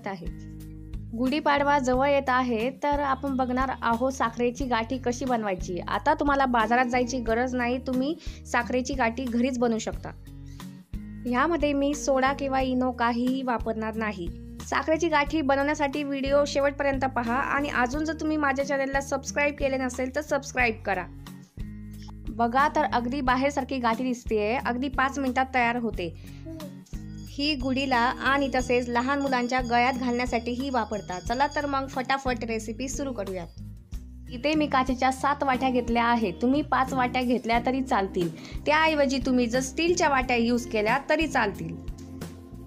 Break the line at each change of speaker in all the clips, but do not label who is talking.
आहे। गुढीपाडवा जवळ येत आहे, तर आपण बघणार आहोत साखरेची गाठी कशी बनवायची। आता तुम्हाला बाजारात जायची गरज नाही, तुम्ही साखरेची गाठी घरीच बनवू शकता। ह्यामध्ये मी सोडा किंवा इनो काहीही वापरणार नाही। साखरेची गाठी बनवण्यासाठी व्हिडिओ शेवटपर्यंत पहा आणि अजून जर तुम्ही माझ्या चॅनलला सबस्क्राईब केले नसेल तर सबस्क्राईब करा। बघा तर अगदी बाहेरसारखी गाठी दिसतेय, अगदी 5 मिनिटात तयार होते। ही गुढीला आणि तसेच लहान मुलांच्या गळ्यात घालण्यासाठी ही वापरतात। चला तर मग फटाफट रेसिपी सुरू करूयात। इथे मी काचेच्या 7 वाट्या घेतल्या आहेत, तुम्ही 5 वाट्या घेतल्या तरी चालतील। त्याऐवजी तुम्ही जर स्टीलच्या वाट्या यूज केल्या तरी चालतील।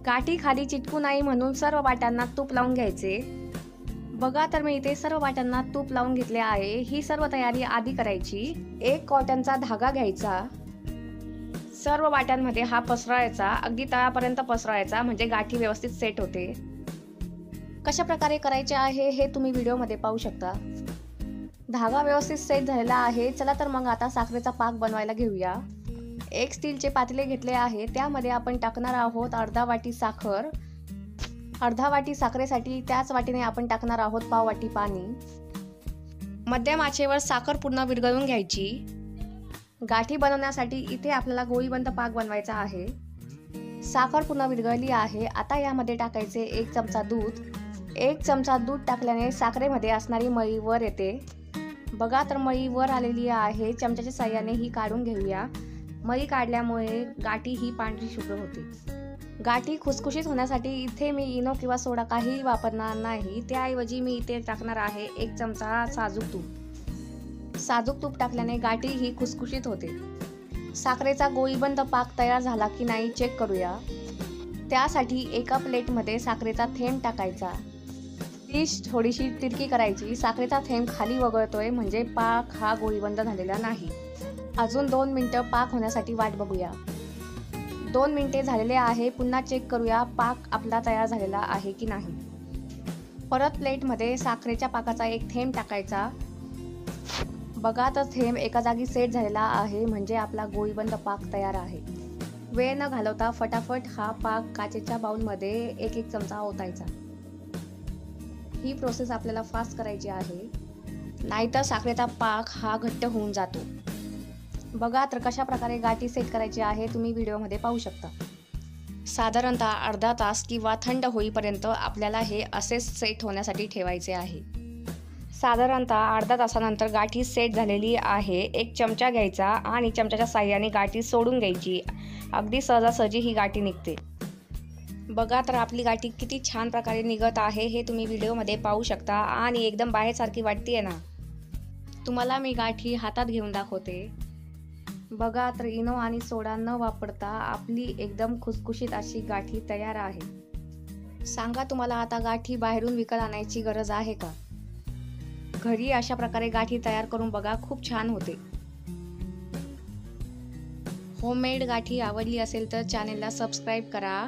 गाठी खाली चिटकू नाही म्हणून सर्व वाट्यांना तूप लावून घ्यायचे। बघा तर मी इथे सर्व वाट्यांना तूप लावून घेतले आहे। ही सर्व तयारी आधी करायची। एक कॉटनचा धागा घ्यायचा, सर्व वाट्यांमध्ये हा पसरवायचा, अगदी तळापर्यंत पसरवायचा, म्हणजे गाठी व्यवस्थित सेट होते। कशा प्रकारे करायचे आहे हे तुम्ही व्हिडिओमध्ये पाहू शकता। धागा व्यवस्थित सेट झालेला आहे। चला तर मग आता साखरेचा पाक बनवायला घेऊया। एक स्टीलचे पातेले घेतले आहे, त्यामध्ये आपण टाकणार आहोत अर्धा वाटी साखर। अर्धा वाटी साखरेसाठी त्याच वाटीने आपण टाकणार आहोत पाव वाटी पाणी। मध्यम आचेवर साखर पूर्ण विरघळून घ्यायची। गाठी बनवण्यासाठी इथे आपल्याला गोळीबंद पाक बनवायचा आहे। साखर पूर्ण विरघळली आहे। आता यामध्ये टाकायचे 1 चमचा दूध। 1 चमचा दूध टाकल्याने साखरेमध्ये असणारी मळी वर येते। बघा तर मळी वर आलेली आहे, चमच्याच्या साहाय्याने ही काढून घेऊया। मळी काढल्यामुळे गाठी ही पांढरी शुभ्र होते। गाठी खुसखुशीत होण्यासाठी इथे मी इनो किंवा सोडा काही वापरणार नाही, त्याऐवजी मी इथे टाकणार आहे 1 चमचा साजूक तूप। साजूक तूप टाकल्याने गाठी ही खुसखुशीत होते। साखरेचा गोळीबंद पाक तयार झाला की नाही चेक करूया। त्यासाठी एका प्लेटमध्ये साखरेचा थेंब टाकायचा। डिश थोडीशी तिरकी करायची, साखरेचा थेंब खाली वगळतोय म्हणजे पाक हा गोळीबंद झालेला नाही। अजून 2 मिनिटं पाक होण्यासाठी वाट बघूया। 2 मिनिटे झालेले आहे, पुन्हा चेक करूया पाक आपला तयार झालेला आहे की नाही। परत प्लेटमध्ये साखरेच्या पाकाचा एक थेंब टाकायचा। बघा तर थेंब एका जागी सेट झालेला आहे, म्हणजे आपला गोळीबंद पाक तयार आहे। वेळ न घालवता फटाफट हा पाक काचेच्या बाउलमध्ये 1-1 चमचा ओतायचा। ही प्रोसेस आपल्याला फास्ट करायची आहे, नाहीतर साखरेचा पाक हा घट्ट होऊन जातो। बघा तर कशा प्रकारे गाठी सेट करायची आहे तुम्ही व्हिडिओमध्ये पाहू शकता। साधारणतः अर्धा तास किंवा थंड होईपर्यंत आपल्याला हे असेच सेट होण्यासाठी ठेवायचे आहे। साधारणतः अर्धा तासानंतर गाठी सेट झालेली आहे। एक चमचा घ्यायचा आणि चमच्याच्या साहाय्याने गाठी सोडून घ्यायची, अगदी सहजासहजी ही गाठी निघते। बघा तर आपली गाठी किती छान प्रकारे निघत आहे हे तुम्ही व्हिडिओमध्ये पाहू शकता आणि एकदम बाहेरसारखी वाटते ना। तुम्हाला मी गाठी हातात घेऊन दाखवते। बघा तर इनो आणि सोडा न वापरता आपली एकदम खुसखुशीत अशी गाठी तयार आहे। सांगा तुम्हाला आता गाठी बाहेरून विकत आणायची गरज आहे का? घरी अशा प्रकारे गाठी तयार करून बघा, खूप छान होते। होममेड गाठी आवडली असेल तर चॅनेलला सबस्क्राईब करा